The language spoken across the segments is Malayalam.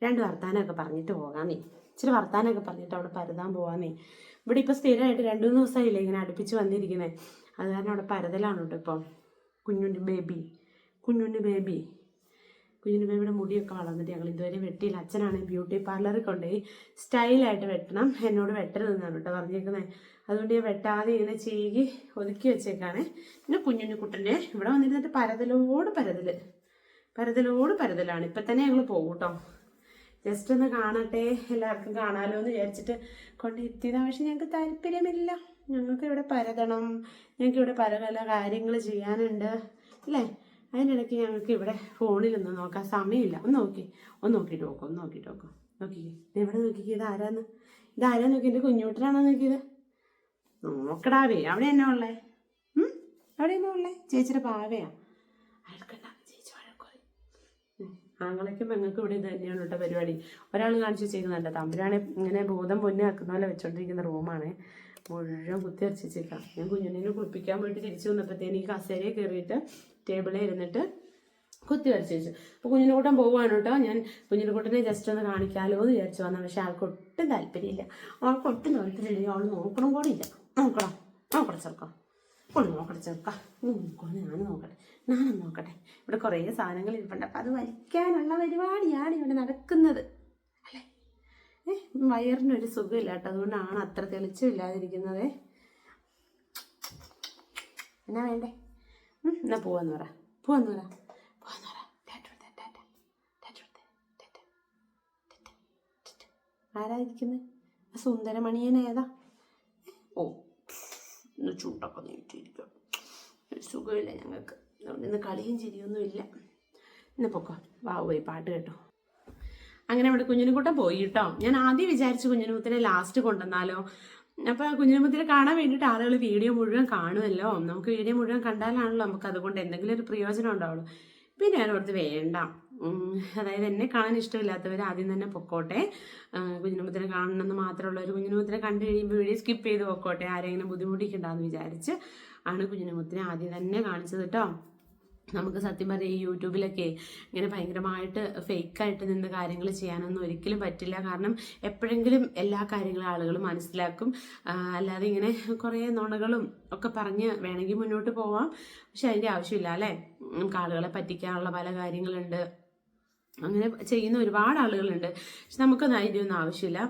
രണ്ട് വർത്താനമൊക്കെ പറഞ്ഞിട്ട് പോകാമേ. ഇച്ചിരി വർത്താനമൊക്കെ പറഞ്ഞിട്ട് അവിടെ പരതാൻ പോകാമേ. ഇവിടെ ഇപ്പോൾ സ്ഥിരമായിട്ട് 2-3 ദിവസമായില്ലേ ഇങ്ങനെ അടുപ്പിച്ച് വന്നിരിക്കുന്നത്. അത് കാരണം അവിടെ പരതലാണ് കേട്ടോ ഇപ്പം. കുഞ്ഞുൻ്റെ ബേബിയുടെ മുടിയൊക്കെ വളർന്നിട്ട് ഞങ്ങൾ ഇതുവരെ വെട്ടിയില്ല. അച്ഛനാണെങ്കിൽ ബ്യൂട്ടി പാർലറിൽ കൊണ്ടുപോയി സ്റ്റൈലായിട്ട് വെട്ടണം, എന്നോട് വെട്ടരുതെന്നാണ് കേട്ടോ പറഞ്ഞേക്കുന്നത്. അതുകൊണ്ട് ഞാൻ വെട്ടാതെ ഇങ്ങനെ ചെയ്യി ഒതുക്കി വെച്ചേക്കാണ്. പിന്നെ കുഞ്ഞുണ്ണിക്കുട്ടൻ്റെ ഇവിടെ വന്നിരുന്നിട്ട് പരതലാണ്. ഇപ്പം തന്നെ ഞങ്ങൾ പോകും കേട്ടോ. ജസ്റ്റ് ഒന്ന് കാണട്ടെ, എല്ലാവർക്കും കാണാമല്ലോ എന്ന് വിചാരിച്ചിട്ട് കൊണ്ടിരുത്തിയതാണ്. പക്ഷെ ഞങ്ങൾക്ക് താല്പര്യമില്ല. ഞങ്ങൾക്ക് ഇവിടെ പരതണം, ഞങ്ങൾക്ക് ഇവിടെ പല പല കാര്യങ്ങൾ ചെയ്യാനുണ്ട് അല്ലേ. അതിനിടയ്ക്ക് ഞങ്ങൾക്ക് ഇവിടെ ഫോണിലൊന്നും നോക്കാൻ സമയമില്ല. ഒന്ന് നോക്കിയിട്ട് നോക്കൂ. നോക്കിക്കേ, എവിടെ നോക്കിക്കേ, ഇതാരാ നോക്കി? എൻ്റെ കുഞ്ഞൂട്ടനാണോ നോക്കിയത്? നോക്കടാവേ, അവിടെ എന്നാ ഉള്ളേ? ചേച്ചിയുടെ പാവയാ. അയാൾക്കണ്ട, ചേച്ചി വഴക്കോയി. ആങ്ങളയ്ക്കും പെങ്ങൾക്കും ഇവിടെ ഇത് തന്നെയാണ് കേട്ടോ പരിപാടി. ഒരാൾ കാണിച്ചു വെച്ചേക്കുന്നുണ്ട്, തമ്പുരാനെ ഇങ്ങനെ ഭൂതം പൊന്നെ ആക്കുന്ന പോലെ വെച്ചോണ്ടിരിക്കുന്ന റൂമാണ്. മുഴുവൻ കുത്തി അരച്ചേക്കാം. ഞാൻ കുഞ്ഞുണ്ണിനെ കുളിപ്പിക്കാൻ പോയിട്ട് തിരിച്ചു വന്നപ്പോഴത്തേന് ഈ കസേരയെ കയറിയിട്ട് ടേബിളിൽ ഇരുന്നിട്ട് കുത്തി വരച്ച് വെച്ചു. അപ്പോൾ കുഞ്ഞിനെക്കൂട്ടൻ പോവുകയാണ് കേട്ടോ. ഞാൻ കുഞ്ഞിനെക്കൂട്ടനെ ജസ്റ്റ് ഒന്ന് കാണിക്കാമല്ലോ എന്ന് വിചാരിച്ചു വന്നാൽ, പക്ഷെ ആൾക്ക് ഒട്ടും താല്പര്യമില്ല. അവൾ നോക്കണം കൂടെ ഇല്ല. നോക്കട്ടെ ചെറുക്കാം, ഞാനും നോക്കട്ടെ. ഇവിടെ കുറേ സാധനങ്ങൾ ഇരിപ്പുണ്ട്, അപ്പം അത് വലിക്കാനുള്ള പരിപാടിയാണ് ഇവിടെ നടക്കുന്നത് അല്ലേ. വയറിനൊരു സുഖമില്ല കേട്ടോ, അതുകൊണ്ടാണ് അത്ര തെളിച്ചമില്ലാതിരിക്കുന്നത്. എന്നാ വേണ്ടേ? എന്നാ പോവാന്ന് പറ. ആരായിരിക്കുന്നത്? സുന്ദരമണിയനേതാ? ഓ, ഇന്ന് ചൂണ്ടൊക്കെ നീട്ടിയിരിക്കും. സുഖമില്ല ഞങ്ങൾക്ക്, അതുകൊണ്ട് ഇന്ന് കളിയും ചിരിയൊന്നും ഇല്ല. ഇന്ന് പൊക്കോ, പോയി പാട്ട് കേട്ടോ. അങ്ങനെ അവിടെ കുഞ്ഞിനെക്കൂട്ടം പോയി കേട്ടോ. ഞാൻ ആദ്യം വിചാരിച്ചു കുഞ്ഞിനെമുത്തിനെ ലാസ്റ്റ് കൊണ്ടുവന്നാലോ. അപ്പോൾ കുഞ്ഞിനെമുത്തിനെ കാണാൻ വേണ്ടിയിട്ട് ആളുകൾ വീഡിയോ മുഴുവൻ കാണുമല്ലോ. നമുക്ക് വീഡിയോ മുഴുവൻ കണ്ടാലാണല്ലോ നമുക്ക് അതുകൊണ്ട് എന്തെങ്കിലും ഒരു പ്രയോജനം ഉണ്ടാവുള്ളൂ. പിന്നെ ഞാൻ ഓർത്ത് വേണ്ട, അതായത് എന്നെ കാണാൻ ഇഷ്ടമില്ലാത്തവർ ആദ്യം തന്നെ പൊക്കോട്ടെ. കുഞ്ഞിനെമുത്തിനെ കാണണമെന്ന് മാത്രമുള്ളവർ കുഞ്ഞിനെമുത്തിനെ കണ്ടു കഴിയുമ്പോൾ വീഡിയോ സ്കിപ്പ് ചെയ്ത് പൊക്കോട്ടെ, ആരെങ്കിലും ബുദ്ധിമുട്ടിക്കണ്ടെന്ന് വിചാരിച്ച് ആണ് കുഞ്ഞിനെമുത്തിനെ ആദ്യം തന്നെ കാണിച്ചത് കേട്ടോ. നമുക്ക് സത്യം പറയാം ഈ യൂട്യൂബിലൊക്കെ ഇങ്ങനെ ഭയങ്കരമായിട്ട് ഫേക്കായിട്ട് നിന്ന് കാര്യങ്ങൾ ചെയ്യാനൊന്നും ഒരിക്കലും പറ്റില്ല. കാരണം എപ്പോഴെങ്കിലും എല്ലാ കാര്യങ്ങളും ആളുകൾ മനസ്സിലാക്കും. അല്ലാതെ ഇങ്ങനെ കുറേ നുണകളും ഒക്കെ പറഞ്ഞ് വേണമെങ്കിൽ മുന്നോട്ട് പോവാം, പക്ഷെ അതിൻ്റെ ആവശ്യമില്ല അല്ലേ. നമുക്ക് ആളുകളെ പറ്റിക്കാനുള്ള പല കാര്യങ്ങളുണ്ട്, അങ്ങനെ ചെയ്യുന്ന ഒരുപാട് ആളുകളുണ്ട്. പക്ഷെ നമുക്കൊന്നും അതിൻ്റെ ഒന്നും ആവശ്യമില്ല.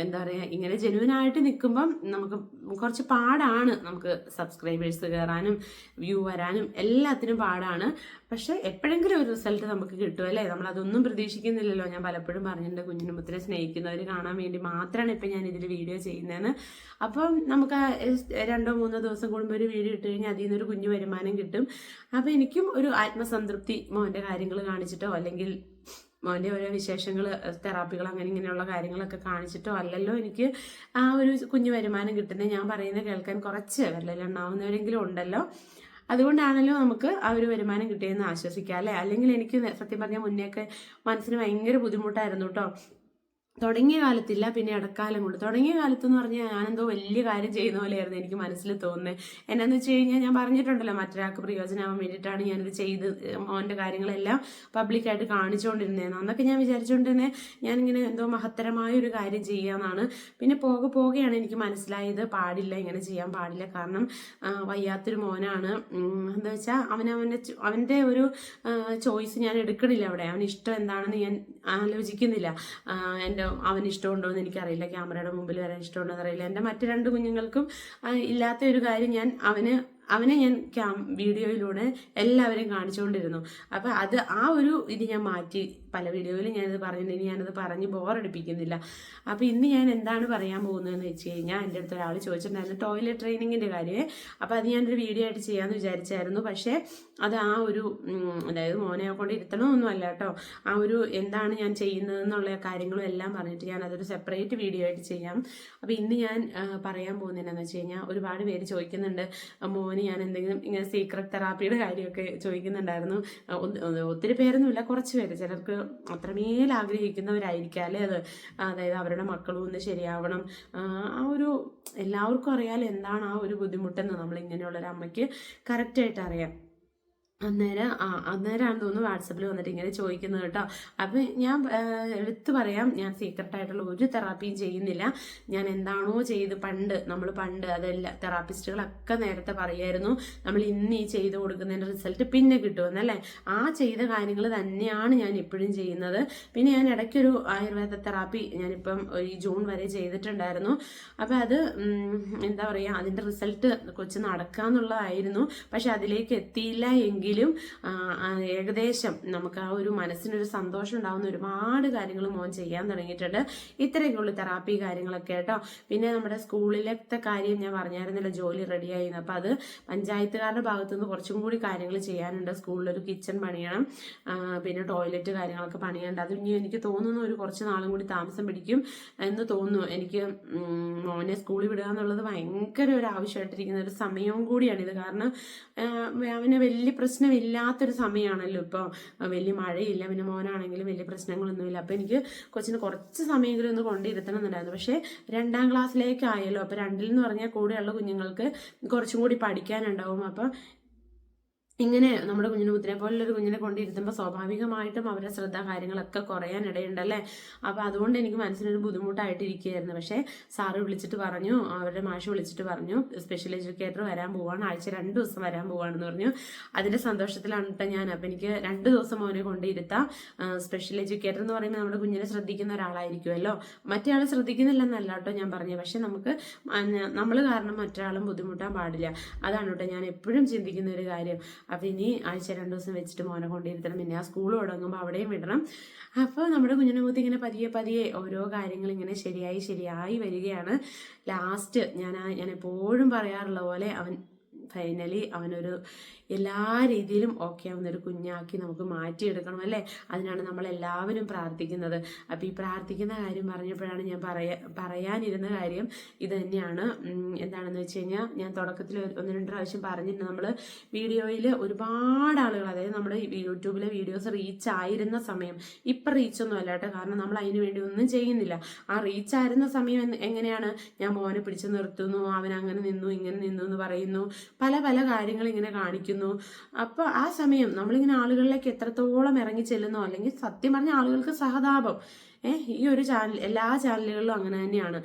എന്താ പറയുക, ഇങ്ങനെ ജെനുവിനായിട്ട് നിൽക്കുമ്പം നമുക്ക് കുറച്ച് പാടാണ്. നമുക്ക് സബ്സ്ക്രൈബേഴ്സ് കയറാനും വ്യൂ വരാനും എല്ലാത്തിനും പാടാണ്. പക്ഷെ എപ്പോഴെങ്കിലും ഒരു റിസൾട്ട് നമുക്ക് കിട്ടും അല്ലേ. നമ്മളതൊന്നും പ്രതീക്ഷിക്കുന്നില്ലല്ലോ. ഞാൻ പലപ്പോഴും പറഞ്ഞിട്ടുണ്ട്, കുഞ്ഞിനെമുത്തിനെ സ്നേഹിക്കുന്നവർ കാണാൻ വേണ്ടി മാത്രമാണ് ഇപ്പം ഞാൻ ഇതിൽ വീഡിയോ ചെയ്യുന്നതെന്ന്. അപ്പം നമുക്ക് 2-3 ദിവസം കൂടുമ്പോൾ ഒരു വീഡിയോ ഇട്ട് കഴിഞ്ഞാൽ അതിൽ നിന്നൊരു കുഞ്ഞു വരുമാനം കിട്ടും. അപ്പം എനിക്കും ഒരു ആത്മസംതൃപ്തി, മോൻ്റെ കാര്യങ്ങൾ കാണിച്ചിട്ടോ അല്ലെങ്കിൽ മോൻ്റെ ഓരോ വിശേഷങ്ങൾ, തെറാപ്പികൾ, അങ്ങനെ ഇങ്ങനെയുള്ള കാര്യങ്ങളൊക്കെ കാണിച്ചിട്ടോ അല്ലല്ലോ എനിക്ക് ആ ഒരു കുഞ്ഞു വരുമാനം കിട്ടുന്നത്. ഞാൻ പറയുന്നത് കേൾക്കാൻ കുറച്ച് വിരലിലെണ്ണാവുന്നവരെങ്കിലും ഉണ്ടല്ലോ, അതുകൊണ്ടാണല്ലോ നമുക്ക് ആ ഒരു വരുമാനം കിട്ടിയെന്ന് ആശ്വസിക്കാം അല്ലേ. അല്ലെങ്കിൽ എനിക്ക് സത്യം പറഞ്ഞാൽ മുന്നേയൊക്കെ മനസ്സിന് ഭയങ്കര ബുദ്ധിമുട്ടായിരുന്നു കേട്ടോ. തുടങ്ങിയ കാലത്തില്ല, പിന്നെ ഇടക്കാലം കൊണ്ട്. തുടങ്ങിയ കാലത്തെന്ന് പറഞ്ഞാൽ ഞാനെന്തോ വലിയ കാര്യം ചെയ്യുന്ന പോലെയായിരുന്നു എനിക്ക് മനസ്സിൽ തോന്നുന്നത്. എന്നാന്ന് വെച്ച് കഴിഞ്ഞാൽ ഞാൻ പറഞ്ഞിട്ടുണ്ടല്ലോ, മറ്റൊരാൾക്ക് പ്രയോജനമാവാൻ വേണ്ടിയിട്ടാണ് ഞാനിത് ചെയ്ത് മോൻ്റെ കാര്യങ്ങളെല്ലാം പബ്ലിക്കായിട്ട് കാണിച്ചുകൊണ്ടിരുന്നതെന്ന്. അന്നൊക്കെ ഞാൻ വിചാരിച്ചുകൊണ്ടിരുന്നത് ഞാനിങ്ങനെ എന്തോ മഹത്തരമായ ഒരു കാര്യം ചെയ്യാമെന്നാണ്. പിന്നെ പോകെയാണ് എനിക്ക് മനസ്സിലായത് പാടില്ല, ഇങ്ങനെ ചെയ്യാൻ പാടില്ല. കാരണം വയ്യാത്തൊരു മോനാണ്. എന്താ വെച്ചാൽ അവൻ്റെ ഒരു ചോയ്സ് ഞാൻ എടുക്കണില്ല അവിടെ. അവന് ഇഷ്ടം എന്താണെന്ന് ഞാൻ ആലോചിക്കുന്നില്ല. അവന് ഇഷ്ടമുണ്ടോ എന്ന് എനിക്കറിയില്ല, ക്യാമറയുടെ മുമ്പിൽ വരാൻ ഇഷ്ടമുണ്ടോ എന്നറിയില്ല. എൻ്റെ മറ്റു 2 കുഞ്ഞുങ്ങൾക്കും ഇല്ലാത്ത ഒരു കാര്യം അവനെ ഞാൻ വീഡിയോയിലൂടെ എല്ലാവരെയും കാണിച്ചുകൊണ്ടിരുന്നു. അപ്പം ആ ഒരു ഇത് ഞാൻ മാറ്റി. പല വീഡിയോയിലും ഞാനിത് പറഞ്ഞിട്ടുണ്ട്, ഇനി ഞാനത് പറഞ്ഞ് ബോറടിപ്പിക്കുന്നില്ല. അപ്പോൾ ഇന്ന് ഞാൻ എന്താണ് പറയാൻ പോകുന്നതെന്ന് വെച്ച് കഴിഞ്ഞാൽ, എൻ്റെ അടുത്ത് ഒരാൾ ചോദിച്ചിട്ടുണ്ടായിരുന്നു ടോയ്ലറ്റ് ട്രെയിനിങ്ങിൻ്റെ കാര്യമേ. അപ്പോൾ അത് ഞാനൊരു വീഡിയോ ആയിട്ട് ചെയ്യാമെന്ന് വിചാരിച്ചായിരുന്നു. പക്ഷേ അത് ആ ഒരു അതായത് മോനെ കൊണ്ട് ഇരുത്തണമെന്നൊന്നും അല്ല കേട്ടോ. ആ ഒരു എന്താണ് ഞാൻ ചെയ്യുന്നതെന്നുള്ള കാര്യങ്ങളും എല്ലാം പറഞ്ഞിട്ട് ഞാൻ അതൊരു സെപ്പറേറ്റ് വീഡിയോ ആയിട്ട് ചെയ്യാം. അപ്പോൾ ഇന്ന് ഞാൻ പറയാൻ പോകുന്നതെന്നു വെച്ച് കഴിഞ്ഞാൽ, ഒരുപാട് പേര് ചോദിക്കുന്നുണ്ട് ഞാൻ എന്തെങ്കിലും ഇങ്ങനെ സീക്രട്ട് തെറാപ്പിയുടെ കാര്യമൊക്കെ ചോദിക്കുന്നുണ്ടായിരുന്നു. ഒത്തിരി പേരൊന്നുമില്ല, കുറച്ച് പേര്. ചിലർക്ക് അത്രമേൽ ആഗ്രഹിക്കുന്നവരായിരിക്കാം അല്ലേ അത്. അതായത് അവരുടെ മക്കളും ഒന്ന് ശരിയാവണം. ആ ഒരു എല്ലാവർക്കും അറിയാലോ എന്താണ് ആ ഒരു ബുദ്ധിമുട്ടെന്ന്. നമ്മളിങ്ങനെയുള്ളൊരു അമ്മയ്ക്ക് കറക്റ്റായിട്ട് അറിയാം. അന്നേരമാണ് തോന്നുന്നു വാട്സപ്പിൽ വന്നിട്ട് ഇങ്ങനെ ചോദിക്കുന്നത് കേട്ടോ. അപ്പം ഞാൻ എടുത്തു പറയാം, ഞാൻ സീക്രട്ടായിട്ടുള്ള ഒരു തെറാപ്പിയും ചെയ്യുന്നില്ല. ഞാൻ എന്താണോ പണ്ട് അതെല്ലാം തെറാപ്പിസ്റ്റുകളൊക്കെ നേരത്തെ പറയായിരുന്നു, നമ്മൾ ഇന്ന് ഈ ചെയ്ത് കൊടുക്കുന്നതിൻ്റെ റിസൾട്ട് പിന്നെ കിട്ടുമെന്നല്ലേ. ആ ചെയ്ത കാര്യങ്ങൾ തന്നെയാണ് ഞാൻ ഇപ്പോഴും ചെയ്യുന്നത്. പിന്നെ ഞാൻ ഇടയ്ക്കൊരു ആയുർവേദ തെറാപ്പി ഞാനിപ്പം ഈ ജൂൺ വരെ ചെയ്തിട്ടുണ്ടായിരുന്നു. അപ്പം അത് എന്താ പറയുക, അതിൻ്റെ റിസൾട്ട് കൊച്ചു നടക്കാന്നുള്ളതായിരുന്നു. പക്ഷെ അതിലേക്ക് എത്തിയില്ല എങ്കിലും ഏകദേശം നമുക്ക് ആ ഒരു മനസ്സിനൊരു സന്തോഷം ഉണ്ടാകുന്ന ഒരുപാട് കാര്യങ്ങൾ മോൻ ചെയ്യാൻ തുടങ്ങിയിട്ടുണ്ട്. ഇത്രയൊക്കെയുള്ള തെറാപ്പി കാര്യങ്ങളൊക്കെ കേട്ടോ. പിന്നെ നമ്മുടെ സ്കൂളിലത്തെ കാര്യം ഞാൻ പറഞ്ഞായിരുന്നല്ലോ, ജോലി റെഡിയായിരുന്നു. അപ്പം അത് പഞ്ചായത്തുകാരുടെ ഭാഗത്തുനിന്ന് കുറച്ചും കൂടി കാര്യങ്ങൾ ചെയ്യാനുണ്ട്. സ്കൂളിലൊരു കിച്ചൺ പണിയണം, പിന്നെ ടോയ്ലറ്റ് കാര്യങ്ങളൊക്കെ പണിയുണ്ട്. അത് ഇനി എനിക്ക് തോന്നുന്നു ഒരു കുറച്ച് നാളും കൂടി താമസം പിടിക്കും എന്ന് തോന്നുന്നു. എനിക്ക് മോനെ സ്കൂളിൽ വിടുക എന്നുള്ളത് ഭയങ്കര ഒരു ആവശ്യമായിട്ടിരിക്കുന്ന ഒരു സമയവും കൂടിയാണിത്. കാരണം അവന് വലിയ പ്രശ്നമില്ലാത്തൊരു സമയമാണല്ലോ ഇപ്പോൾ, വലിയ മഴയില്ല, പിന്നെ മോനാണെങ്കിലും വലിയ പ്രശ്നങ്ങളൊന്നുമില്ല. അപ്പം എനിക്ക് കൊച്ചിന് കുറച്ച് സമയമെങ്കിലും ഒന്ന് കൊണ്ടിരുത്തണം എന്നുണ്ടായിരുന്നു. പക്ഷേ 2ാം ക്ലാസ്സിലേക്കായല്ലോ, അപ്പോൾ 2ൽ എന്ന് പറഞ്ഞാൽ കൂടെയുള്ള കുഞ്ഞുങ്ങൾക്ക് കുറച്ചും കൂടി പഠിക്കാനുണ്ടാവും. അപ്പം ഇങ്ങനെ നമ്മുടെ കുഞ്ഞിനെ പോലുള്ളൊരു കുഞ്ഞിനെ കൊണ്ടിരുത്തുമ്പോൾ സ്വാഭാവികമായിട്ടും അവരുടെ ശ്രദ്ധ കാര്യങ്ങളൊക്കെ കുറയാനിടയുണ്ടല്ലേ. അപ്പോൾ അതുകൊണ്ട് എനിക്ക് മനസ്സിനൊരു ബുദ്ധിമുട്ടായിട്ടിരിക്കുകയായിരുന്നു. പക്ഷേ സാറ് വിളിച്ചിട്ട് പറഞ്ഞു, അവരുടെ മാഷ് വിളിച്ചിട്ട് പറഞ്ഞു, സ്പെഷ്യൽ എഡ്യൂക്കേറ്റർ വരാൻ പോവാണ്, ആഴ്ച 2 ദിവസം വരാൻ പോവാണെന്ന് പറഞ്ഞു. അതിൻ്റെ സന്തോഷത്തിലാണ് കേട്ടോ ഞാൻ. അപ്പം എനിക്ക് 2 ദിവസം മോനെ കൊണ്ടിരുത്താം. സ്പെഷ്യൽ എഡ്യൂക്കേറ്റർ എന്ന് പറയുമ്പോൾ നമ്മുടെ കുഞ്ഞിനെ ശ്രദ്ധിക്കുന്ന ഒരാളായിരിക്കുമല്ലോ. മറ്റേ ആൾ ശ്രദ്ധിക്കുന്നില്ലെന്നല്ല കേട്ടോ ഞാൻ പറഞ്ഞത്. പക്ഷെ നമ്മൾ കാരണം മറ്റൊരാളും ബുദ്ധിമുട്ടാൻ പാടില്ല. അതാണ് കേട്ടോ ഞാൻ എപ്പോഴും ചിന്തിക്കുന്ന ഒരു കാര്യം. അപ്പം ഇനി ആഴ്ച 2 ദിവസം വെച്ചിട്ട് മോനെ കൊണ്ടിരുത്തണം. പിന്നെ ആ സ്കൂൾ തുടങ്ങുമ്പോൾ അവിടെയും വിടണം. അപ്പോൾ നമ്മുടെ കുഞ്ഞിനെ മുഖത്ത് ഇങ്ങനെ പതിയെ ഓരോ കാര്യങ്ങൾ ഇങ്ങനെ ശരിയായി വരികയാണ്. ലാസ്റ്റ് ഞാൻ എപ്പോഴും പറയാറുള്ള പോലെ ഫൈനലി അവനൊരു എല്ലാ രീതിയിലും ഓക്കെ ആവുന്നൊരു കുഞ്ഞാക്കി നമുക്ക് മാറ്റിയെടുക്കണം അല്ലേ. അതിനാണ് നമ്മളെല്ലാവരും പ്രാർത്ഥിക്കുന്നത്. അപ്പോൾ ഈ പ്രാർത്ഥിക്കുന്ന കാര്യം പറഞ്ഞപ്പോഴാണ് ഞാൻ പറയാനിരുന്ന കാര്യം ഇത് തന്നെയാണ്. എന്താണെന്ന് വെച്ച് കഴിഞ്ഞാൽ, ഞാൻ തുടക്കത്തിൽ 1-2 പ്രാവശ്യം പറഞ്ഞിട്ടുണ്ട്, നമ്മൾ വീഡിയോയിൽ ഒരുപാട് ആളുകൾ, അതായത് നമ്മുടെ യൂട്യൂബിലെ വീഡിയോസ് റീച്ച് ആയിരുന്ന സമയം, ഇപ്പം റീച്ചൊന്നും അല്ല കേട്ടോ, കാരണം നമ്മൾ അതിന് വേണ്ടി ഒന്നും ചെയ്യുന്നില്ല. ആ റീച്ച് ആയിരുന്ന സമയം എങ്ങനെയാണ്, ഞാൻ മോനെ പിടിച്ചു നിർത്തുന്നു, അവൻ അങ്ങനെ നിന്നു ഇങ്ങനെ നിന്നു എന്ന് പറയുന്നു, പല കാര്യങ്ങൾ ഇങ്ങനെ കാണിക്കുന്നു. അപ്പോൾ ആ സമയം നമ്മളിങ്ങനെ ആളുകളിലേക്ക് എത്രത്തോളം ഇറങ്ങി ചെല്ലുന്നോ, അല്ലെങ്കിൽ സത്യം പറഞ്ഞ ആളുകൾക്ക് സഹതാപം, ഈ ഒരു ചാനൽ, എല്ലാ ചാനലുകളിലും അങ്ങനെ തന്നെയാണ്.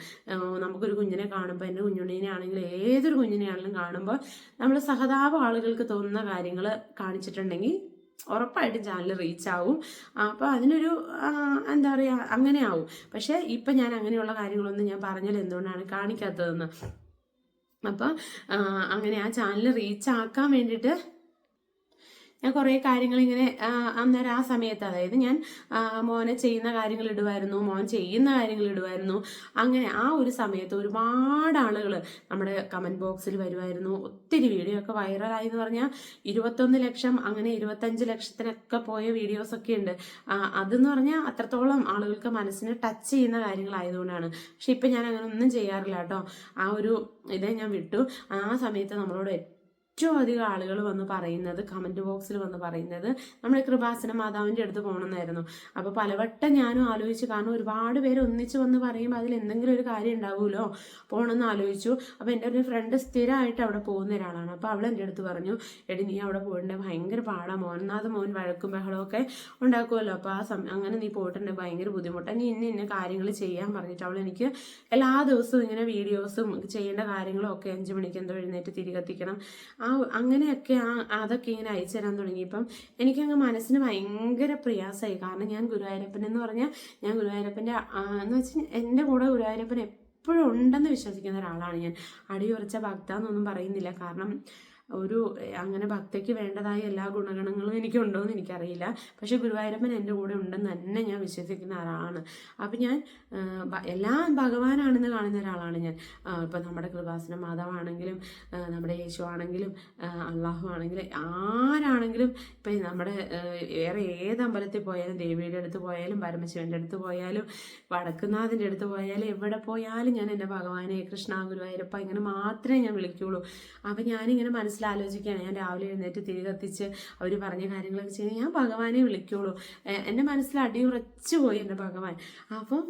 നമുക്കൊരു കുഞ്ഞിനെ കാണുമ്പോൾ, എൻ്റെ കുഞ്ഞുണ്ണിനെ ആണെങ്കിലും ഏതൊരു കുഞ്ഞിനെയാണെങ്കിലും കാണുമ്പോൾ നമ്മൾ സഹതാപം ആളുകൾക്ക് തോന്നുന്ന കാര്യങ്ങൾ കാണിച്ചിട്ടുണ്ടെങ്കിൽ ഉറപ്പായിട്ടും ചാനൽ റീച്ച് ആവും. അപ്പോൾ അതിനൊരു എന്താ പറയുക, അങ്ങനെ ആവും. പക്ഷേ ഇപ്പം ഞാൻ അങ്ങനെയുള്ള കാര്യങ്ങളൊന്നും ഞാൻ പറഞ്ഞാൽ എന്തുകൊണ്ടാണ് കാണിക്കാത്തതെന്ന്. അപ്പം അങ്ങനെ ആ ചാനൽ റീച്ച് ആക്കാൻ വേണ്ടിയിട്ട് ഞാൻ കുറേ കാര്യങ്ങൾ ഇങ്ങനെ അന്നേരം ആ സമയത്ത്, അതായത് ഞാൻ മോനെ ചെയ്യുന്ന കാര്യങ്ങൾ ഇടുമായിരുന്നു, മോൻ ചെയ്യുന്ന കാര്യങ്ങൾ ഇടുമായിരുന്നു. അങ്ങനെ ആ ഒരു സമയത്ത് ഒരുപാട് ആളുകൾ നമ്മുടെ കമൻറ്റ് ബോക്സിൽ വരുമായിരുന്നു. ഒത്തിരി വീഡിയോ ഒക്കെ വൈറലായി എന്ന് പറഞ്ഞാൽ 21 ലക്ഷം, അങ്ങനെ 25 ലക്ഷത്തിനൊക്കെ പോയ വീഡിയോസൊക്കെ ഉണ്ട്. അതെന്ന് പറഞ്ഞാൽ അത്രത്തോളം ആളുകൾക്ക് മനസ്സിനെ ടച്ച് ചെയ്യുന്ന കാര്യങ്ങളായതുകൊണ്ടാണ്. പക്ഷെ ഇപ്പം ഞാൻ അങ്ങനെ ഒന്നും ചെയ്യാറില്ല കേട്ടോ. ആ ഒരു ഇതേ ഞാൻ വിട്ടു. ആ സമയത്ത് നമ്മളോട് ഏറ്റവും അധികം ആളുകൾ വന്ന് പറയുന്നത്, കമൻറ്റ് ബോക്സിൽ വന്ന് പറയുന്നത്, നമ്മുടെ കൃപാസന മാതാവിൻ്റെ അടുത്ത് പോകണമെന്നായിരുന്നു. അപ്പോൾ പലവട്ടം ഞാനും ആലോചിച്ചു, കാരണം ഒരുപാട് പേര് ഒന്നിച്ച് വന്ന് പറയുമ്പോൾ അതിൽ എന്തെങ്കിലും ഒരു കാര്യം ഉണ്ടാവുമല്ലോ, പോകണമെന്ന് ആലോചിച്ചു. അപ്പോൾ എൻ്റെ ഒരു ഫ്രണ്ട് സ്ഥിരമായിട്ട് അവിടെ പോകുന്ന ഒരാളാണ്. അപ്പോൾ അവൾ എൻ്റെ അടുത്ത് പറഞ്ഞു, എടി നീ അവിടെ പോയിട്ടുണ്ടെങ്കിൽ ഭയങ്കര പാടാണ്, മോൻ വഴക്കും ബഹളമൊക്കെ ഉണ്ടാക്കുമല്ലോ, അപ്പോൾ അങ്ങനെ നീ പോയിട്ടുണ്ടെങ്കിൽ ഭയങ്കര ബുദ്ധിമുട്ടാണ്, നീ ഇന്ന കാര്യങ്ങൾ ചെയ്യാൻ പറഞ്ഞിട്ട് അവൾ എനിക്ക് എല്ലാ ദിവസവും ഇങ്ങനെ വീഡിയോസും ചെയ്യേണ്ട കാര്യങ്ങളും ഒക്കെ 5 മണിക്ക് എന്തോ എഴുന്നേറ്റ് തിരികത്തിക്കണം, അങ്ങനെയൊക്കെ അതൊക്കെ ഇങ്ങനെ അയച്ചു തരാൻ തുടങ്ങിയപ്പം എനിക്കങ്ങ് മനസ്സിന് ഭയങ്കര പ്രയാസമായി. കാരണം ഞാൻ ഗുരുവായൂരപ്പൻ എന്ന് പറഞ്ഞാൽ, ഞാൻ ഗുരുവായൂരപ്പൻ്റെ എന്ന് വെച്ചാൽ എൻ്റെ കൂടെ ഗുരുവായൂരപ്പൻ എപ്പോഴും ഉണ്ടെന്ന് വിശ്വസിക്കുന്ന ഒരാളാണ് ഞാൻ. അടിയുറച്ച ഭക്ത എന്നൊന്നും പറയുന്നില്ല, കാരണം അങ്ങനെ ഭക്തിക്ക് വേണ്ടതായ എല്ലാ ഗുണഗണങ്ങളും എനിക്കുണ്ടോ എന്ന് എനിക്കറിയില്ല. പക്ഷെ ഗുരുവായൂരപ്പൻ എൻ്റെ കൂടെ ഉണ്ടെന്ന് തന്നെ ഞാൻ വിശ്വസിക്കുന്ന ആളാണ്. അപ്പം ഞാൻ എല്ലാം ഭഗവാനാണെന്ന് കാണുന്ന ഒരാളാണ് ഞാൻ. ഇപ്പം നമ്മുടെ കൃപാസന മാതാവാണെങ്കിലും, നമ്മുടെ യേശു ആണെങ്കിലും, അള്ളാഹു ആണെങ്കിലും, ആരാണെങ്കിലും, ഇപ്പം നമ്മുടെ വേറെ ഏത് അമ്പലത്തിൽ പോയാലും, ദേവിയുടെ അടുത്ത് പോയാലും, പരമശിവൻ്റെ അടുത്ത് പോയാലും, വടക്കുന്നാഥിൻ്റെ അടുത്ത് പോയാലും, എവിടെ പോയാലും ഞാൻ എൻ്റെ ഭഗവാനെ, കൃഷ്ണ, ഗുരുവായൂരപ്പ ഇങ്ങനെ മാത്രമേ ഞാൻ വിളിക്കുകയുള്ളൂ. അപ്പം ഞാനിങ്ങനെ മനസ്സിൽ മനസ്സിൽ ആലോചിക്കുകയാണ്, ഞാൻ രാവിലെ എഴുന്നേറ്റ് തിരി കത്തിച്ച് അവർ പറഞ്ഞ കാര്യങ്ങളൊക്കെ ചെയ്ത് ഞാൻ ഭഗവാനെ വിളിക്കുള്ളൂ. എൻ്റെ മനസ്സിൽ അടിയുറച്ചു പോയി എൻ്റെ ഭഗവാൻ. അപ്പം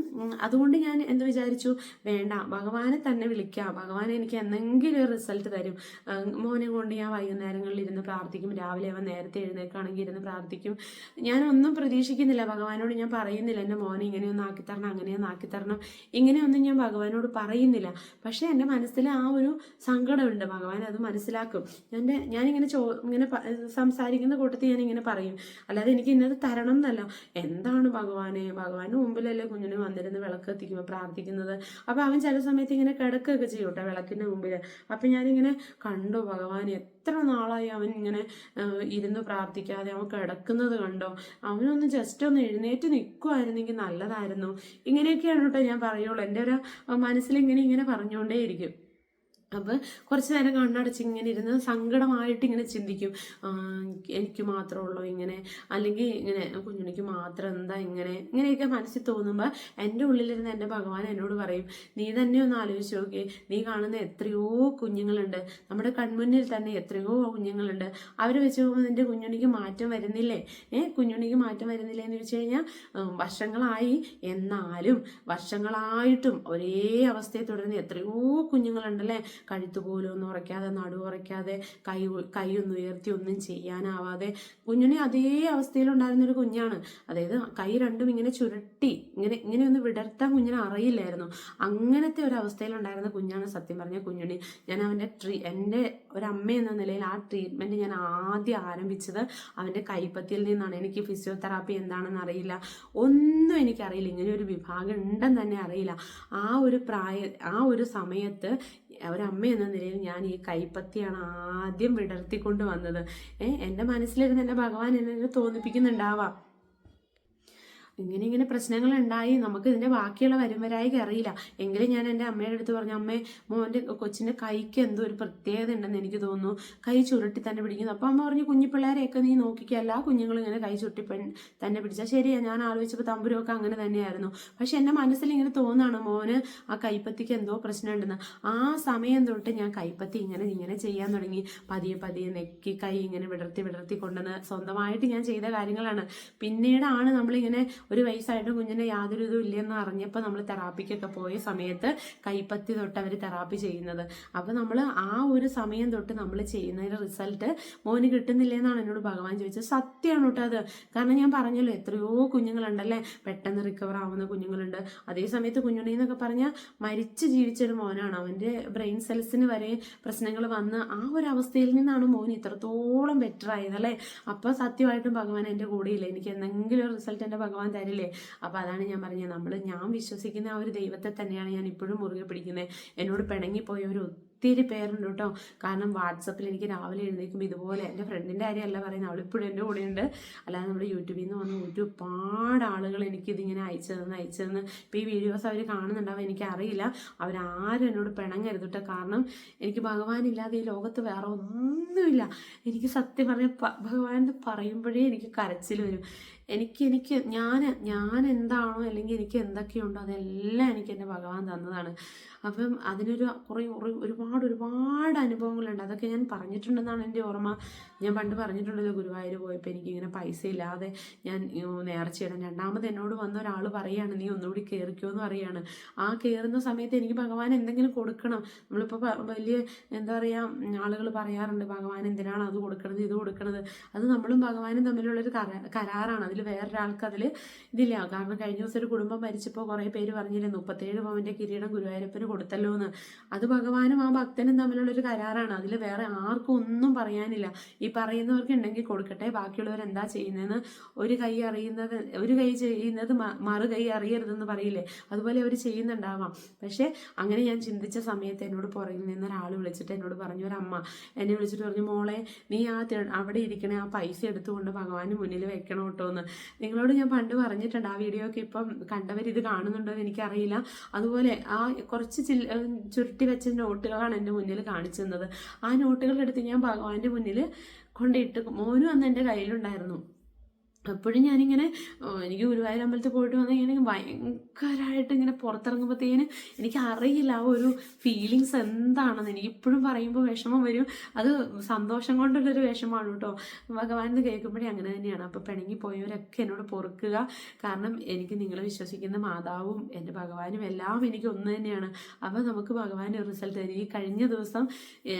അതുകൊണ്ട് ഞാൻ എന്ത് വിചാരിച്ചു, വേണ്ട, ഭഗവാനെ തന്നെ വിളിക്കാം, ഭഗവാൻ എനിക്ക് എന്തെങ്കിലും ഒരു റിസൾട്ട് തരും. മോനെ കൊണ്ട് ഞാൻ വൈകുന്നേരങ്ങളിൽ ഇരുന്ന് പ്രാർത്ഥിക്കും, രാവിലെ അവൻ നേരത്തെ എഴുന്നേൽക്കുകയാണെങ്കിൽ ഇരുന്ന് പ്രാർത്ഥിക്കും. ഞാനൊന്നും പ്രതീക്ഷിക്കുന്നില്ല, ഭഗവാനോട് ഞാൻ പറയുന്നില്ല എൻ്റെ മോനെ ഇങ്ങനെയൊന്നും ആക്കിത്തരണം, അങ്ങനെയൊന്നും ആക്കിത്തരണം, ഇങ്ങനെയൊന്നും ഞാൻ ഭഗവാനോട് പറയുന്നില്ല. പക്ഷേ എൻ്റെ മനസ്സിൽ ആ ഒരു സങ്കടമുണ്ട്, ഭഗവാൻ അത് മനസ്സിലാക്കും. ഞാനിങ്ങനെ ഇങ്ങനെ സംസാരിക്കുന്ന കൂട്ടത്തിൽ ഞാനിങ്ങനെ പറയും, അല്ലാതെ എനിക്ക് ഇന്നത് തരണം എന്നല്ല. എന്താണ് ഭഗവാന്റെ മുമ്പിലല്ലേ കുഞ്ഞിന് വന്നിരുന്ന് വിളക്ക് കത്തിക്കുമ്പോൾ പ്രാർത്ഥിക്കുന്നത്. അപ്പോൾ അവൻ ചില സമയത്ത് ഇങ്ങനെ കിടക്കുകയൊക്കെ ചെയ്യും കേട്ടോ വിളക്കിൻ്റെ മുമ്പിൽ. അപ്പം ഞാനിങ്ങനെ കണ്ടു, ഭഗവാൻ എത്ര നാളായി അവൻ ഇങ്ങനെ ഇരുന്ന് പ്രാർത്ഥിക്കാതെ അവൻ കിടക്കുന്നത് കണ്ടോ, അവനൊന്ന് ജസ്റ്റ് ഒന്ന് എഴുന്നേറ്റ് നിൽക്കുമായിരുന്നെങ്കിൽ നല്ലതായിരുന്നു. ഇങ്ങനെയൊക്കെയാണ് കേട്ടോ ഞാൻ പറയുള്ളൂ. എൻ്റെ ഒരു മനസ്സിലിങ്ങനെ പറഞ്ഞുകൊണ്ടേയിരിക്കും. അപ്പോൾ കുറച്ച് നേരം കണ്ണടച്ച് ഇങ്ങനെ ഇരുന്ന് സങ്കടമായിട്ട് ഇങ്ങനെ ചിന്തിക്കും, എനിക്ക് മാത്രമുള്ളൂ ഇങ്ങനെ, അല്ലെങ്കിൽ ഇങ്ങനെ കുഞ്ഞുണിക്ക് മാത്രം എന്താ ഇങ്ങനെയൊക്കെ മനസ്സിൽ തോന്നുമ്പോൾ എൻ്റെ ഉള്ളിലിരുന്ന് എൻ്റെ ഭഗവാൻ എന്നോട് പറയും, നീ തന്നെ ഒന്ന് ആലോചിച്ച് നോക്കി, നീ കാണുന്ന എത്രയോ കുഞ്ഞുങ്ങളുണ്ട്, നമ്മുടെ കൺമുന്നിൽ തന്നെ എത്രയോ കുഞ്ഞുങ്ങളുണ്ട്, അവർ വെച്ച് നോക്കുമ്പോൾ നിൻ്റെ കുഞ്ഞുണിക്ക് മാറ്റം വരുന്നില്ലേ? കുഞ്ഞുണിക്ക് മാറ്റം വരുന്നില്ലേ എന്ന് ചോദിച്ചു കഴിഞ്ഞാൽ വർഷങ്ങളായി, എന്നാലും വർഷങ്ങളായിട്ടും ഒരേ അവസ്ഥയെ തുടരുന്ന എത്രയോ കുഞ്ഞുങ്ങളുണ്ടല്ലേ. കഴുത്ത് പോലും ഒന്നും ഉറയ്ക്കാതെ, നടുവ് ഉറയ്ക്കാതെ, കൈ ഒന്ന് ഉയർത്തി ഒന്നും ചെയ്യാനാവാതെ കുഞ്ഞിനെ അതേ അവസ്ഥയിലുണ്ടായിരുന്നൊരു കുഞ്ഞാണ്. അതായത് കൈ രണ്ടും ഇങ്ങനെ ചുരുട്ടി ഇങ്ങനെ ഒന്ന് വിടർത്താൻ കുഞ്ഞിനെ അറിയില്ലായിരുന്നു. അങ്ങനത്തെ ഒരു അവസ്ഥയിലുണ്ടായിരുന്ന കുഞ്ഞാണ് സത്യം പറഞ്ഞ കുഞ്ഞുണ്ണി. ഞാൻ അവൻ്റെ എൻ്റെ ഒരമ്മ എന്ന നിലയിൽ ആ ട്രീറ്റ്മെൻറ്റ് ഞാൻ ആദ്യം ആരംഭിച്ചത് അവൻ്റെ കൈപ്പത്തിയിൽ നിന്നാണ്. എനിക്ക് ഫിസിയോതെറാപ്പി എന്താണെന്ന് അറിയില്ല, ഒന്നും എനിക്കറിയില്ല, ഇങ്ങനെ ഒരു വിഭാഗം ഉണ്ടെന്ന് തന്നെ അറിയില്ല. ആ ഒരു സമയത്ത് ഒരമ്മ എന്ന നിലയിൽ ഞാൻ ഈ കൈപ്പത്തിയാണ് ആദ്യം വിടർത്തിക്കൊണ്ട് വന്നത്. എൻ്റെ മനസ്സിലിരുന്ന് എൻ്റെ ഭഗവാൻ എന്നെ തോന്നിപ്പിക്കുന്നുണ്ടാവാം. ഇങ്ങനെ പ്രശ്നങ്ങൾ ഉണ്ടായി, നമുക്ക് ഇതിൻ്റെ ബാക്കിയുള്ള വരുംവരായിക അറിയില്ല. എങ്കിലും ഞാൻ എൻ്റെ അമ്മയുടെ അടുത്ത് പറഞ്ഞു, അമ്മേ, മോൻ്റെ കൊച്ചിൻ്റെ കൈക്ക് എന്തോ ഒരു പ്രത്യേകത ഉണ്ടെന്ന് എനിക്ക് തോന്നുന്നു, കൈ ചുരുട്ടി തന്നെ പിടിക്കുന്നു. അപ്പോൾ അമ്മ പറഞ്ഞു, കുഞ്ഞു പിള്ളേരെയൊക്കെ നീ നോക്കിക്കുക, എല്ലാ കുഞ്ഞുങ്ങളും ഇങ്ങനെ കൈ ചുരുട്ടി തന്നെ പിടിച്ചാൽ ശരിയാണ്. ഞാൻ ആലോചിച്ചപ്പോൾ തമ്പുരമൊക്കെ അങ്ങനെ തന്നെയായിരുന്നു. പക്ഷെ എൻ്റെ മനസ്സിൽ ഇങ്ങനെ തോന്നുകയാണ്, മോന് ആ കൈപ്പത്തിക്ക് എന്തോ പ്രശ്നമുണ്ടെന്ന്. ആ സമയം തൊട്ട് ഞാൻ കൈപ്പത്തി ഇങ്ങനെ ചെയ്യാൻ തുടങ്ങി. പതിയെ നെക്കി കൈ ഇങ്ങനെ വിടർത്തി കൊണ്ടുവന്ന് സ്വന്തമായിട്ട് ഞാൻ ചെയ്ത കാര്യങ്ങളാണ്. പിന്നീടാണ് നമ്മളിങ്ങനെ ഒരു വയസ്സായിട്ട് കുഞ്ഞിന് യാതൊരു ഇതും ഇല്ലെന്ന് അറിഞ്ഞപ്പോൾ നമ്മൾ തെറാപ്പിക്കൊക്കെ പോയ സമയത്ത് കൈപ്പത്തി തൊട്ട് അവർ തെറാപ്പി ചെയ്യുന്നത്. അപ്പോൾ നമ്മൾ ആ ഒരു സമയം തൊട്ട് നമ്മൾ ചെയ്യുന്നതിൻ്റെ റിസൾട്ട് മോന് കിട്ടുന്നില്ലെന്നാണ് എന്നോട് ഭഗവാൻ ചോദിച്ചത്. സത്യമാണ് കേട്ടോ അത്. കാരണം ഞാൻ പറഞ്ഞല്ലോ, എത്രയോ കുഞ്ഞുങ്ങളുണ്ടല്ലേ പെട്ടെന്ന് റിക്കവർ ആവുന്ന കുഞ്ഞുങ്ങളുണ്ട്. അതേ സമയത്ത് കുഞ്ഞുണ്ണി എന്നൊക്കെ പറഞ്ഞാൽ മരിച്ച് ജീവിച്ചൊരു മോനാണ്. അവൻ്റെ ബ്രെയിൻ സെൽസിന് വരെ പ്രശ്നങ്ങൾ വന്ന് ആ ഒരു അവസ്ഥയിൽ നിന്നാണ് മോൻ ഇത്രത്തോളം ബെറ്റർ ആയത് അല്ലേ. അപ്പോൾ സത്യമായിട്ടും ഭഗവാൻ എൻ്റെ കൂടെയില്ല, എനിക്ക് എന്തെങ്കിലും ഒരു റിസൾട്ട് എൻ്റെ ഭഗവാൻ തരില്ലേ. അപ്പോൾ അതാണ് ഞാൻ പറഞ്ഞത്, ഞാൻ വിശ്വസിക്കുന്ന ആ ഒരു ദൈവത്തെ തന്നെയാണ് ഞാൻ ഇപ്പോഴും മുറുകെ പിടിക്കുന്നത്. എന്നോട് പിണങ്ങിപ്പോയ ഒരു ഒത്തിരി പേരുണ്ട് കേട്ടോ. കാരണം വാട്സപ്പിൽ എനിക്ക് രാവിലെ എഴുന്നേൽക്കുമ്പോൾ ഇതുപോലെ, എൻ്റെ ഫ്രണ്ടിൻ്റെ കാര്യമല്ല പറയുന്നത്, അവളിപ്പോഴും എൻ്റെ കൂടെയുണ്ട്. അല്ലാതെ നമ്മുടെ യൂട്യൂബിൽ നിന്ന് വന്ന് ഒരുപാട് ആളുകൾ എനിക്കിതിങ്ങനെ അയച്ചു തന്ന് ഇപ്പോൾ ഈ വീഡിയോസ് അവർ കാണുന്നുണ്ടാവും, എനിക്കറിയില്ല. അവരാരും എന്നോട് പിണങ്ങരുത് കേട്ടോ. കാരണം എനിക്ക് ഭഗവാനില്ലാതെ ഈ ലോകത്ത് വേറെ ഒന്നുമില്ല. എനിക്ക് സത്യം പറഞ്ഞ ഭഗവാൻ പറയുമ്പോഴേ എനിക്ക് കരച്ചിൽ വരും. എനിക്ക് ഞാൻ എന്താണോ അല്ലെങ്കിൽ എനിക്ക് എന്തൊക്കെയുണ്ടോ അതെല്ലാം എനിക്ക് എൻ്റെ ഭഗവാൻ തന്നതാണ്. അപ്പം അതിനൊരു ഒരുപാട് അനുഭവങ്ങളുണ്ട്. അതൊക്കെ ഞാൻ പറഞ്ഞിട്ടുണ്ടെന്നാണ് എൻ്റെ ഓർമ്മ. ഞാൻ പണ്ട് പറഞ്ഞിട്ടുണ്ടല്ലോ, ഗുരുവായൂർ പോയപ്പോൾ എനിക്കിങ്ങനെ പൈസ ഇല്ലാതെ ഞാൻ നേർച്ചയിടാൻ. രണ്ടാമത് എന്നോട് വന്ന ഒരാൾ പറയുകയാണ്, നീ ഒന്നുകൂടി കയറിക്കോ എന്ന് പറയുകയാണ്. ആ കയറുന്ന സമയത്ത് എനിക്ക് ഭഗവാൻ എന്തെങ്കിലും കൊടുക്കണം. നമ്മളിപ്പോൾ വലിയ എന്താ പറയുക, ആളുകൾ പറയാറുണ്ട് ഭഗവാൻ എന്തിനാണ് അത് കൊടുക്കണത് ഇത് കൊടുക്കണത്. അത് നമ്മളും ഭഗവാനും തമ്മിലുള്ളൊരു കരാറാണ്. അതിൽ വേറൊരാൾക്ക് അതിൽ ഇതില്ല. കാരണം കഴിഞ്ഞ ദിവസം ഒരു കുടുംബം മരിച്ചപ്പോൾ കുറേ പേര് പറഞ്ഞില്ലേ, 37 പവൻ്റെ കിരീടം ഗുരുവായൂരപ്പന് കൊടുത്തല്ലോ എന്ന്. അത് ഭഗവാനും ആ ഭക്തനും തമ്മിലുള്ളൊരു കരാറാണ്. അതിൽ വേറെ ആർക്കും ഒന്നും പറയാനില്ല. ഈ പറയുന്നവർക്ക് ഉണ്ടെങ്കിൽ കൊടുക്കട്ടെ, ബാക്കിയുള്ളവർ എന്താ ചെയ്യുന്നതെന്ന് ഒരു കൈ ചെയ്യുന്നത് മറു കൈ അറിയരുതെന്ന് പറയില്ലേ, അതുപോലെ അവർ ചെയ്യുന്നുണ്ടാവാം. പക്ഷേ അങ്ങനെ ഞാൻ ചിന്തിച്ച സമയത്ത് എന്നോട് പുറകിൽ നിന്ന് ഒരാൾ വിളിച്ചിട്ട് എന്നോട് പറഞ്ഞു, ഒരമ്മ എന്നെ വിളിച്ചിട്ട് പറഞ്ഞു, മോളെ നീ അവിടെ ഇരിക്കണേ ആ പൈസ എടുത്തുകൊണ്ട് ഭഗവാന് മുന്നിൽ വെക്കണം കേട്ടോ എന്ന്. നിങ്ങളോട് ഞാൻ പണ്ട് പറഞ്ഞിട്ടുണ്ട്, ആ വീഡിയോ ഒക്കെ ഇപ്പം കണ്ടവരിത് കാണുന്നുണ്ടോ എന്ന് എനിക്കറിയില്ല. അതുപോലെ ആ കുറച്ച് ചുരുട്ടി വെച്ച നോട്ടുകളാണ് എൻ്റെ മുന്നിൽ കാണിച്ചു തന്നത്. ആ നോട്ടുകളെടുത്ത് ഞാൻ ഭഗവാന്റെ മുന്നിൽ കൊണ്ടിട്ട്, മോനും അന്ന് എൻ്റെ കയ്യിലുണ്ടായിരുന്നു. എപ്പോഴും ഞാനിങ്ങനെ എനിക്ക് ഗുരുവായൂർ അമ്പലത്തിൽ പോയിട്ട് വന്നാൽ ഇങ്ങനെ ഭയങ്കരമായിട്ട് ഇങ്ങനെ പുറത്തിറങ്ങുമ്പോഴത്തേന് എനിക്ക് അറിയില്ല ആ ഒരു ഫീലിങ്സ് എന്താണെന്ന്. എനിക്ക് ഇപ്പോഴും പറയുമ്പോൾ വിഷമം വരും. അത് സന്തോഷം കൊണ്ടുള്ളൊരു വിഷമമാണ് കേട്ടോ. ഭഗവാൻ എന്ന് കേൾക്കുമ്പോഴേ അങ്ങനെ തന്നെയാണ്. അപ്പോൾ പിണങ്ങി പോയവരൊക്കെ എന്നോട് പൊറുക്കുക. കാരണം എനിക്ക് നിങ്ങൾ വിശ്വസിക്കുന്ന മാതാവും എൻ്റെ ഭഗവാനും എല്ലാം എനിക്ക് ഒന്ന് തന്നെയാണ്. അപ്പോൾ നമുക്ക് ഭഗവാൻ ഒരു റിസൾട്ട് തരും. ഈ കഴിഞ്ഞ ദിവസം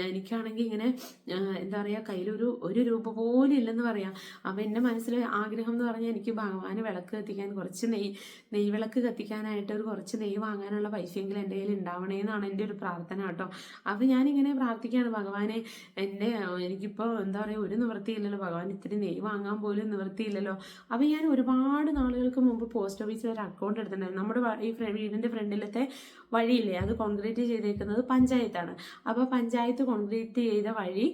എനിക്കാണെങ്കിൽ ഇങ്ങനെ എന്താ പറയുക, കയ്യിലൊരു രൂപ പോലും ഇല്ലെന്ന് പറയാം. അപ്പോൾ എൻ്റെ മനസ്സിൽ ആഗ്രഹം എന്ന് പറഞ്ഞാൽ എനിക്ക് ഭഗവാന് വിളക്ക് കത്തിക്കാൻ കുറച്ച് നെയ് വിളക്ക് കത്തിക്കാനായിട്ട് കുറച്ച് നെയ്യ് വാങ്ങാനുള്ള പൈസയെങ്കിലും എൻ്റെ കയ്യിൽ ഉണ്ടാവണേന്നാണ് എൻ്റെ ഒരു പ്രാർത്ഥന കേട്ടോ. അപ്പോൾ ഞാനിങ്ങനെ പ്രാർത്ഥിക്കുകയാണ്, ഭഗവാനെ എനിക്കിപ്പോൾ എന്താ പറയുക, ഒരു നിവൃത്തിയില്ലല്ലോ ഭഗവാൻ, ഇത്തിരി നെയ്യ് വാങ്ങാൻ പോലും നിവൃത്തിയില്ലല്ലോ. അപ്പോൾ ഞാൻ ഒരുപാട് നാളുകൾക്ക് മുമ്പ് പോസ്റ്റ് ഓഫീസിൽ ഒരു അക്കൗണ്ട് എടുത്തിട്ടുണ്ടായിരുന്നു. നമ്മുടെ ഈ വീടിൻ്റെ ഫ്രണ്ടിലത്തെ വഴിയില്ലേ, അത് കോൺക്രീറ്റ് ചെയ്തേക്കുന്നത് പഞ്ചായത്താണ്. അപ്പോൾ പഞ്ചായത്ത് കോൺക്രീറ്റ് ചെയ്ത വഴി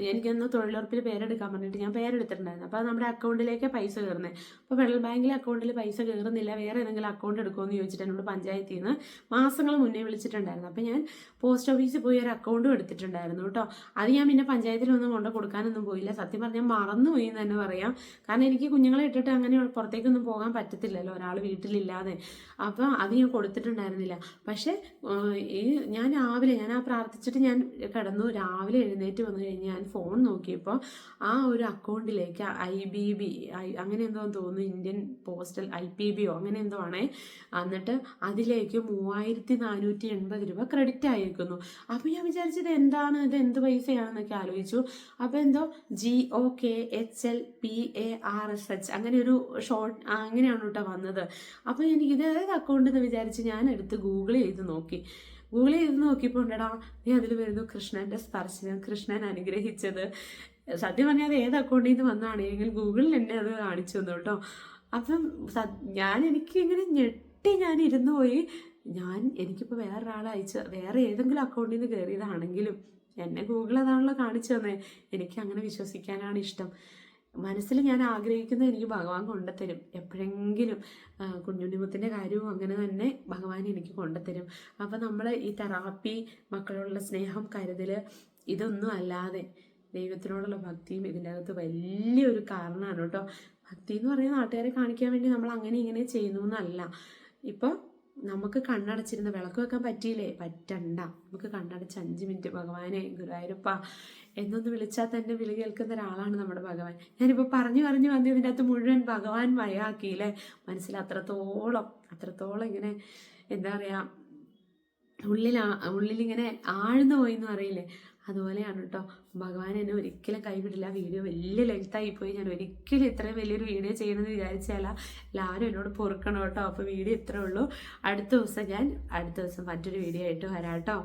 എനിക്കൊന്ന് തൊഴിലുറപ്പിൽ പേരെടുക്കാൻ പറഞ്ഞിട്ട് ഞാൻ പേരെടുത്തിട്ടുണ്ടായിരുന്നു. അപ്പോൾ നമ്മുടെ അക്കൗണ്ടിലേക്ക് പൈസ കയറുന്നത്. അപ്പോൾ ഫെഡറൽ ബാങ്കിലെ അക്കൗണ്ടിൽ പൈസ കയറുന്നില്ല, വേറെ ഏതെങ്കിലും അക്കൗണ്ട് എടുക്കുമെന്ന് ചോദിച്ചിട്ട് എന്നോട് പഞ്ചായത്തിൽ നിന്ന് മാസങ്ങൾ മുന്നേ വിളിച്ചിട്ടുണ്ടായിരുന്നു. അപ്പോൾ ഞാൻ പോസ്റ്റ് ഓഫീസിൽ പോയി ഒരു അക്കൗണ്ടും എടുത്തിട്ടുണ്ടായിരുന്നു കേട്ടോ. അത് ഞാൻ പിന്നെ പഞ്ചായത്തിലൊന്നും കൊണ്ട് കൊടുക്കാനൊന്നും പോയില്ല. സത്യം പറഞ്ഞാൽ മറന്നുപോയി എന്ന് തന്നെ പറയാം. കാരണം എനിക്ക് കുഞ്ഞുങ്ങളെ ഇട്ടിട്ട് അങ്ങനെ പുറത്തേക്കൊന്നും പോകാൻ പറ്റത്തില്ലല്ലോ, ഒരാൾ വീട്ടിലില്ലാതെ. അപ്പോൾ അത് ഞാൻ കൊടുത്തിട്ടുണ്ടായിരുന്നില്ല. പക്ഷേ ഞാൻ ആ പ്രാർത്ഥിച്ചിട്ട് ഞാൻ കിടന്നു. രാവിലെ എഴുന്നേറ്റ് വന്നു കഴിഞ്ഞ് ഞാൻ ഫോൺ നോക്കിയപ്പോൾ ആ ഒരു അക്കൗണ്ടിലേക്ക് IBB അങ്ങനെ എന്തോ തോന്നുന്നു, ഇന്ത്യൻ പോസ്റ്റൽ IPB അങ്ങനെ എന്തോ ആണേ. എന്നിട്ട് അതിലേക്ക് 3480 രൂപ ക്രെഡിറ്റ് ആയിരിക്കുന്നു. അപ്പോൾ ഞാൻ വിചാരിച്ചത് എന്താണ് ഇത്, എന്ത് പൈസയാണെന്നൊക്കെ ആലോചിച്ചു. അപ്പോൾ എന്തോ GOKHLPARSH അങ്ങനെ ഒരു ഷോർട്ട് അങ്ങനെയാണ് കേട്ടോ വന്നത്. അപ്പോൾ എനിക്ക് ഇതേത് അക്കൗണ്ട് എന്ന് വിചാരിച്ച് ഞാൻ എടുത്ത് ഗൂഗിൾ ചെയ്ത് നോക്കിയപ്പോൾ ഉണ്ടടാ, അതിൽ വരുന്നു കൃഷ്ണന്റെ സ്പർശനം, കൃഷ്ണൻ അനുഗ്രഹിച്ചത്. സത്യം പറഞ്ഞാൽ അത് ഏത് അക്കൗണ്ടിൽ നിന്ന് വന്നാണെങ്കിൽ ഗൂഗിളിൽ എന്നെ അത് കാണിച്ചു തന്നു കേട്ടോ. അപ്പം എനിക്ക് ഇങ്ങനെ ഞെട്ടി ഞാൻ ഇരുന്നു പോയി. എനിക്കിപ്പോൾ വേറൊരാളെ വേറെ ഏതെങ്കിലും അക്കൗണ്ടിൽ നിന്ന് കയറിയതാണെങ്കിലും എന്നെ ഗൂഗിൾ അതാണല്ലോ കാണിച്ചു തന്നെ. എനിക്ക് അങ്ങനെ വിശ്വസിക്കാനാണ് ഇഷ്ടം. മനസ്സിൽ ഞാൻ ആഗ്രഹിക്കുന്നത് എനിക്ക് ഭഗവാൻ കൊണ്ടുത്തരും. എപ്പോഴെങ്കിലും കുഞ്ഞുണ്ണിമുത്തിൻ്റെ കാര്യവും അങ്ങനെ തന്നെ ഭഗവാൻ എനിക്ക് കൊണ്ടുത്തരും. അപ്പം നമ്മൾ ഈ തെറാപ്പി, മക്കളോടുള്ള സ്നേഹം, കരുതൽ, ഇതൊന്നും അല്ലാതെ ദൈവത്തിനോടുള്ള ഭക്തിയും ഇതിൻ്റെ അകത്ത് വലിയൊരു കാരണമാണ് കേട്ടോ. ഭക്തി എന്ന് പറയുന്ന നാട്ടുകാരെ കാണിക്കാൻ വേണ്ടി നമ്മൾ അങ്ങനെ ഇങ്ങനെ ചെയ്യുന്നു എന്നല്ല. ഇപ്പോൾ നമുക്ക് കണ്ണടച്ചിരുന്ന് വിളക്ക് വെക്കാൻ പറ്റിയില്ലേ, പറ്റണ്ട. നമുക്ക് കണ്ണടച്ച് 5 മിനിറ്റ് ഭഗവാനെ ഗുരുവായൂരപ്പ എന്നൊന്ന് വിളിച്ചാൽ തന്നെ വിളി കേൾക്കുന്ന ഒരാളാണ് നമ്മുടെ ഭഗവാൻ. ഞാനിപ്പോൾ പറഞ്ഞു വന്നതിൻ്റെ അകത്ത് മുഴുവൻ ഭഗവാൻ മയാക്കിയില്ലേ. മനസ്സിൽ അത്രത്തോളം ഇങ്ങനെ എന്താ പറയുക, ഉള്ളിലിങ്ങനെ ആഴ്ന്നു പോയി എന്ന് പറയില്ലേ, അതുപോലെയാണ് കേട്ടോ. ഭഗവാൻ എന്നെ ഒരിക്കലും കൈവിടില്ല. വീഡിയോ വലിയ ലെങ്തായി പോയി. ഞാൻ ഒരിക്കലും ഇത്രയും വലിയൊരു വീഡിയോ ചെയ്യണമെന്ന് വിചാരിച്ചാല. എല്ലാവരും എന്നോട് പൊറുക്കണം കേട്ടോ. അപ്പോൾ വീഡിയോ ഇത്രേ ഉള്ളൂ. അടുത്ത ദിവസം മറ്റൊരു വീഡിയോ ആയിട്ട് വരാം കേട്ടോ.